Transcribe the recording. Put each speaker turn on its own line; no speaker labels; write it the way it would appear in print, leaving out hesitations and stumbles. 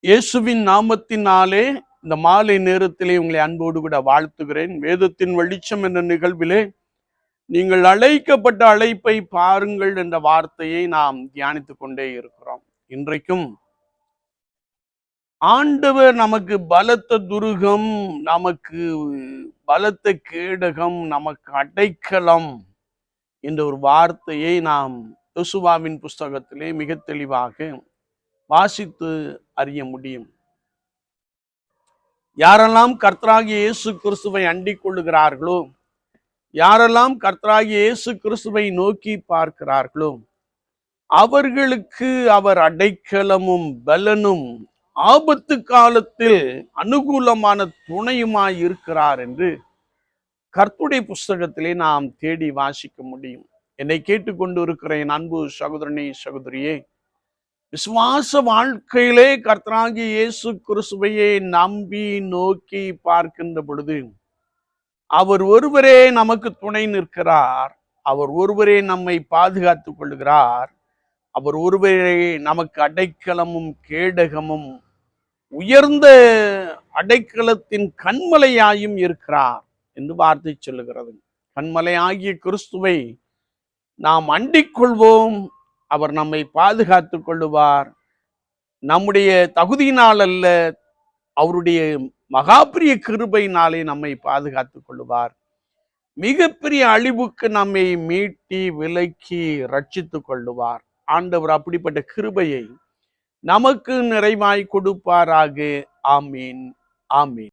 இயேசுவின் நாமத்தினாலே இந்த மாலை நேரத்திலே உங்களை அன்போடு கூட வாழ்த்துகிறேன். வேதத்தின் வெளிச்சம் என்ற நிகழ்விலே நீங்கள் அழைக்கப்பட்ட அழைப்பை பாருங்கள் என்ற வார்த்தையை நாம் தியானித்துக் கொண்டே இருக்கிறோம். இன்றைக்கும் ஆண்டவர் நமக்கு பலத்த துருகம், நமக்கு பலத்த கேடகம், நமக்கு அடைக்கலம் என்ற ஒரு வார்த்தையை நாம் யோசுவாவின் புஸ்தகத்திலே மிக தெளிவாக வாசித்து அறிய முடியும். யாரெல்லாம் கர்த்தராகிய இயேசு கிறிஸ்துவை அண்டிக் கொள்ளுகிறார்களோ, யாரெல்லாம் கர்த்தராகிய இயேசு கிறிஸ்துவை நோக்கி பார்க்கிறார்களோ, அவர்களுக்கு அவர் அடைக்கலமும் பலனும் ஆபத்து காலத்தில் அனுகூலமான துணையுமாய் இருக்கிறார் என்று கர்த்தருடைய புஸ்தகத்திலே நாம் தேடி வாசிக்க முடியும். என்னை கேட்டுக்கொண்டு இருக்கிற என் அன்பு சகோதரனே, சகோதரியே, விசுவாச வாழ்க்கையிலே கர்த்தராகிய இயேசு கிறிஸ்துவையே நம்பி நோக்கி பார்க்கின்ற பொழுது அவர் ஒருவரே நமக்கு துணை நிற்கிறார். அவர் ஒருவரே நம்மை பாதுகாத்துக் கொள்கிறார். அவர் ஒருவரே நமக்கு அடைக்கலமும் கேடகமும் உயர்ந்த அடைக்கலத்தின் கண்மலையாயும் இருக்கிறார் என்று வார்த்தை சொல்லுகிறது. கண்மலையாகிய கிறிஸ்துவை நாம் அண்டிக் கொள்வோம். அவர் நம்மை பாதுகாத்துக் கொள்ளுவார். நம்முடைய தகுதியினால் அல்ல, அவருடைய மகாபிரிய கிருபையினாலே நம்மை பாதுகாத்துக் கொள்ளுவார். மிகப்பெரிய அழிவுக்கு நம்மை மீட்டி விலக்கி ரட்சித்துக் கொள்ளுவார். ஆண்டவர் அப்படிப்பட்ட கிருபையை நமக்கு நிறைவாய் கொடுப்பாராக. ஆமீன், ஆமீன்.